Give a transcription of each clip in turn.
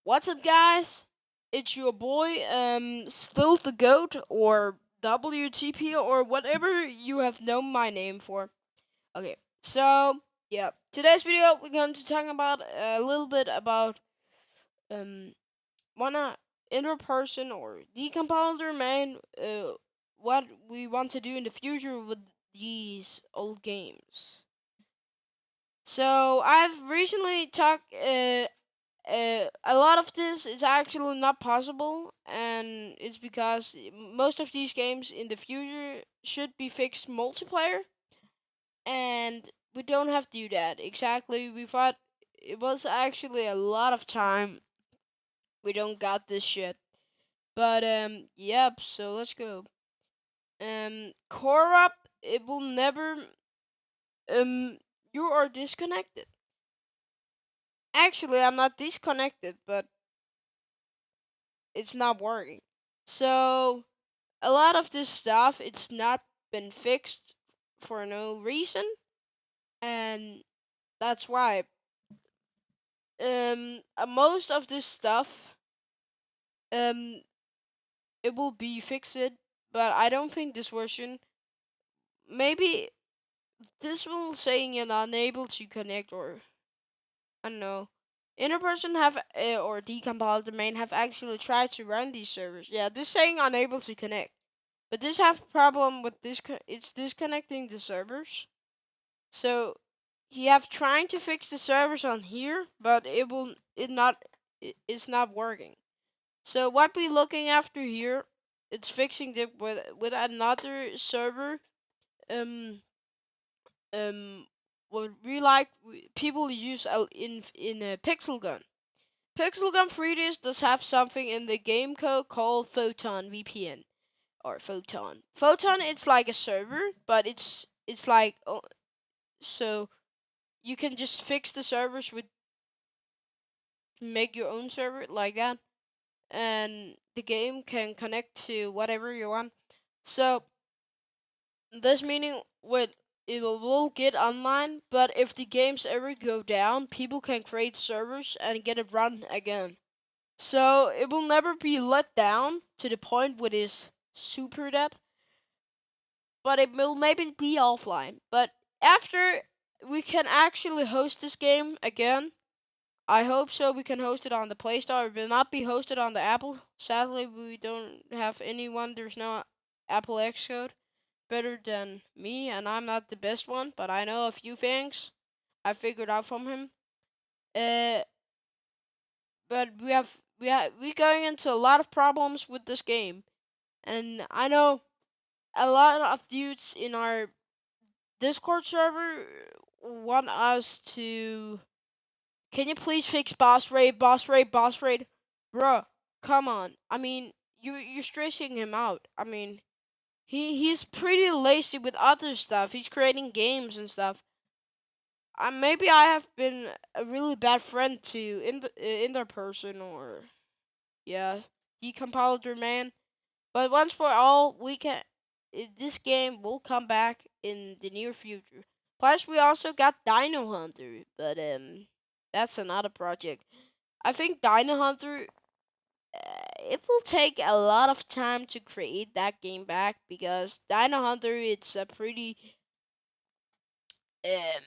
What's up, guys? It's your boy, still the goat or WTP or whatever you have known my name for. Okay, so yeah, today's video we're going to talk about a little bit about um wanna inner person or decompiler man. What we want to do in the future with these old games. So I've recently talked a lot of this is actually not possible, and it's because most of these games in the future should be fixed multiplayer, and we don't have to do that. Exactly, we thought it was actually a lot of time we don't got this shit. But yep. So let's go. Core up. It will never. You are disconnected. Actually, I'm not disconnected, but it's not working. So a lot of this stuff it's not been fixed for no reason, and that's why most of this stuff um it will be fixed, but I don't think this version maybe this will saying you're unable to connect, or I don't know. Inner person have or decompile domain have actually tried to run these servers. Yeah, this saying unable to connect. But this have problem with this. It's disconnecting the servers. So he have trying to fix the servers on here, but it's not working. So what we looking after here, it's fixing it with another server. Um what we like people use in a Pixel Gun. Pixel Gun 3ds does have something in the game code called Photon VPN or Photon. Photon it's like a server, but it's like so you can just fix the servers with make your own server like that, and the game can connect to whatever you want. So this meaning with it will get online, but if the games ever go down, people can create servers and get it run again. So it will never be let down to the point where it is super dead, but it will maybe be offline. But after we can actually host this game again, I hope so. We can host it on the Play Store. It will not be hosted on the Apple. Sadly, we don't have anyone. There's no Apple Xcode better than me, and I'm not the best one, but I know a few things I figured out from him. Uh, but we going into a lot of problems with this game, and I know a lot of dudes in our Discord server want us to. Can you please fix boss raid, boss raid, boss raid? Bruh, come on. I mean, you're stressing him out. I mean, he's pretty lazy with other stuff. He's creating games and stuff. Maybe I have been a really bad friend to in their person or yeah, decompiler man. But once for all, we can. This game will come back in the near future. Plus, we also got Dino Hunter, but that's another project. I think Dino Hunter. It will take a lot of time to create that game back because Dino Hunter it's a pretty um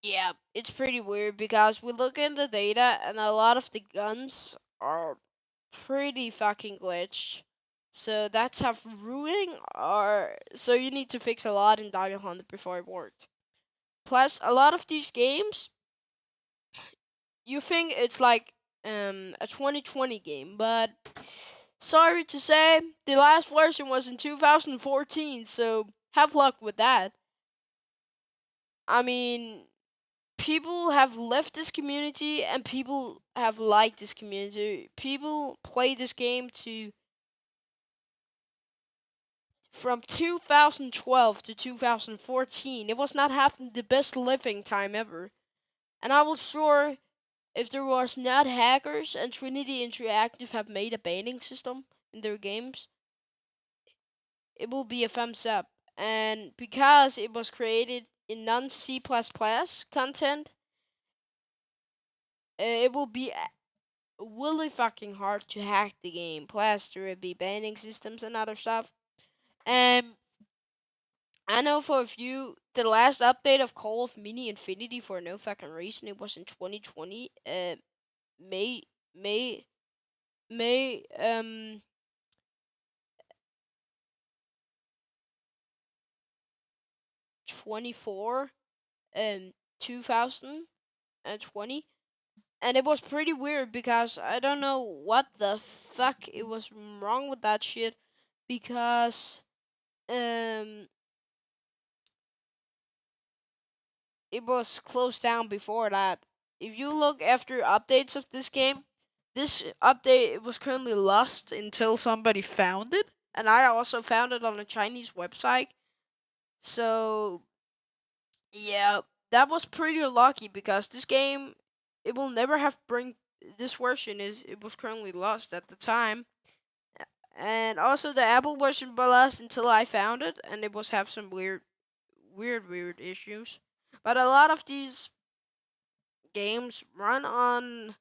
yeah, it's pretty weird because we look in the data and a lot of the guns are pretty fucking glitched. So that's have ruining or so you need to fix a lot in Dino Hunter before it worked. Plus a lot of these games you think it's like a 2020 game, but sorry to say, the last version was in 2014, so have luck with that. I mean, people have left this community and people have liked this community. People play this game to from 2012 to 2014. It was not having the best living time ever. And I was sure if there was not hackers and Trinity Interactive have made a banning system in their games, it will be a thumbs up. And because it was created in non C++ content, it will be really fucking hard to hack the game. Plus, there would be banning systems and other stuff. And I know for a few, the last update of Call of Mini Infinity for no fucking reason, it was in 2020, May, May, May, 24, 2020. And it was pretty weird because I don't know what the fuck it was wrong with that shit because, um, it was closed down before that. If you look after updates of this game, this update it was currently lost until somebody found it, and I also found it on a Chinese website. So yeah, that was pretty lucky because this game it will never have bring this version is it was currently lost at the time. And also the Apple version was lost until I found it and it was have some weird issues. But a lot of these games run on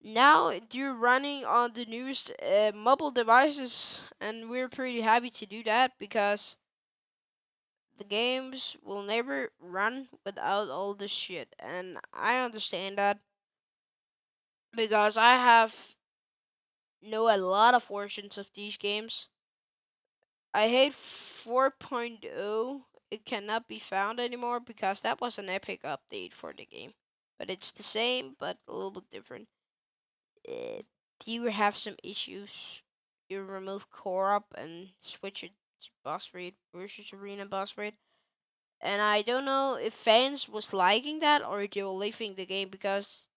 now they're running on the newest mobile devices and we're pretty happy to do that because the games will never run without all this shit and I understand that because I have know a lot of versions of these games. I hate 4.0. It cannot be found anymore because that was an epic update for the game. But it's the same, but a little bit different. You have some issues. You remove core up and switch it to boss raid versus arena boss raid. And I don't know if fans was liking that or they were leaving the game because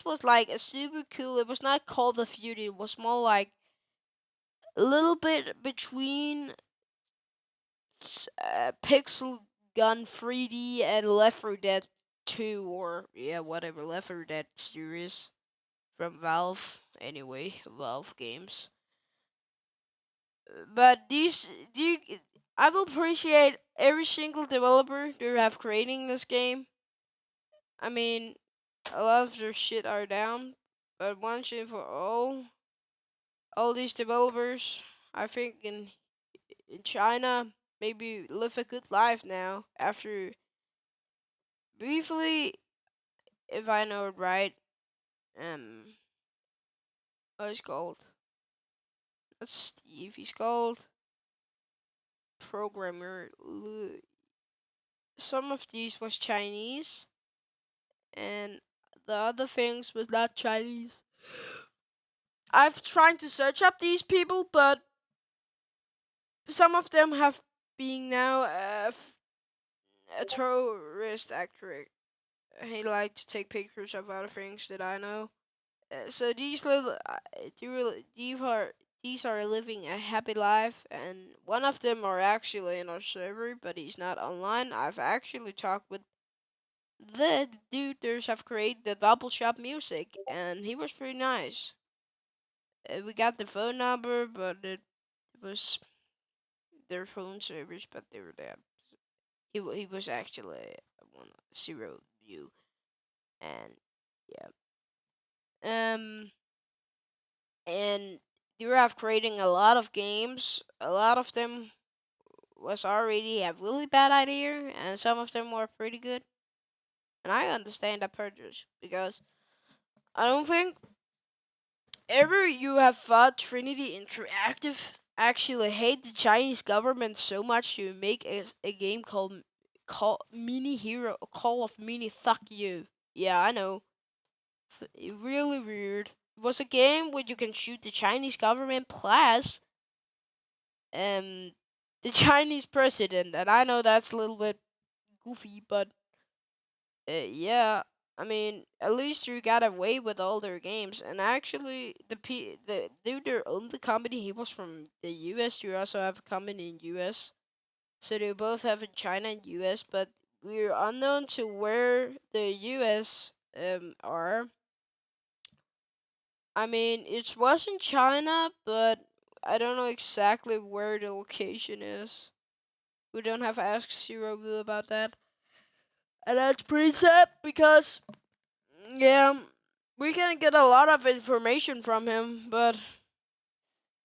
was like a super cool. It was not Call of Duty. It was more like a little bit between Pixel Gun 3D and Left 4 Dead 2 or yeah whatever Left 4 Dead series from Valve. Anyway, Valve games. But I will appreciate every single developer who have creating this game. I mean, a lot of their shit are down, but one thing for all these developers, I think in China maybe live a good life now after briefly, if I know it right, um, what is called? That's Steve. He's called programmer. Some of these was Chinese, and the other things was not Chinese. I've tried to search up these people, but some of them have been now a terrorist actor. He like to take pictures of other things that I know. So these are living a happy life, and one of them are actually in our server, but he's not online. I've actually talked with the dude that have created the double shop music, and he was pretty nice. We got the phone number, but it was their phone servers, but they were dead. He was actually one zero view, and yeah. And you have creating a lot of games. A lot of them was already a really bad idea, and some of them were pretty good. And I understand that purchase because I don't think ever you have thought Trinity Interactive actually hate the Chinese government so much to make a game called Mini Hero Call of Mini. Fuck you. Yeah, I know. Really weird. It was a game where you can shoot the Chinese government plus um the Chinese president, and I know that's a little bit goofy, but yeah, I mean, at least you got away with all their games. And actually, the dude that owned the company, he was from the U.S. You also have a company in U.S. So they both have in China and U.S. But we're unknown to where the U.S. are. I mean, it was in China, but I don't know exactly where the location is. We don't have Ask Zero Blue about that. And that's pretty sad because, yeah, we can get a lot of information from him, but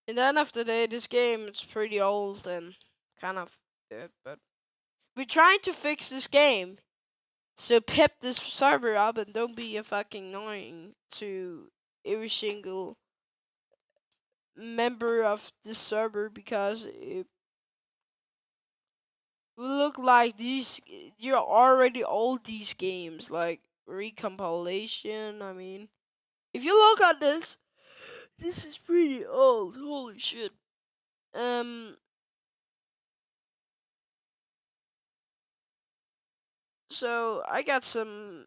in the end of the day, this game is pretty old and kind of dead. But we're trying to fix this game, so pip this server up and don't be a fucking annoying to every single member of the server because it look like you're already old these games like recompilation. I mean, if you look at this is pretty old. Holy shit. Um. So I got some.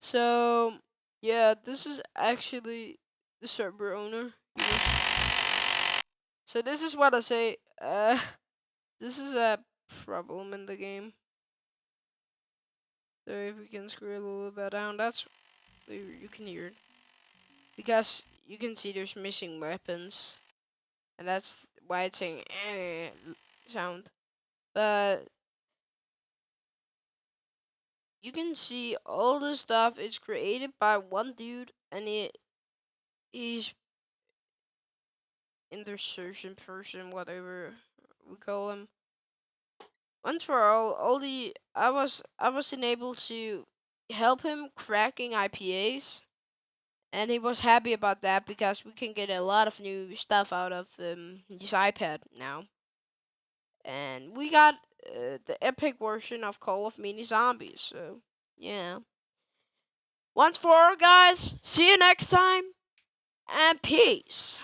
So yeah, this is actually the server owner. So this is what I say. This is a problem in the game. So if we can scroll a little bit down, that's you can hear it because you can see there's missing weapons, and that's why it's saying sound. But you can see all the stuff is created by one dude, and he's insertion person, whatever we call him. Once for all the I was enabled to help him cracking IPAs, and he was happy about that because we can get a lot of new stuff out of his iPad now, and we got the epic version of Call of Mini Zombies. So yeah, once for all, guys. See you next time, and peace.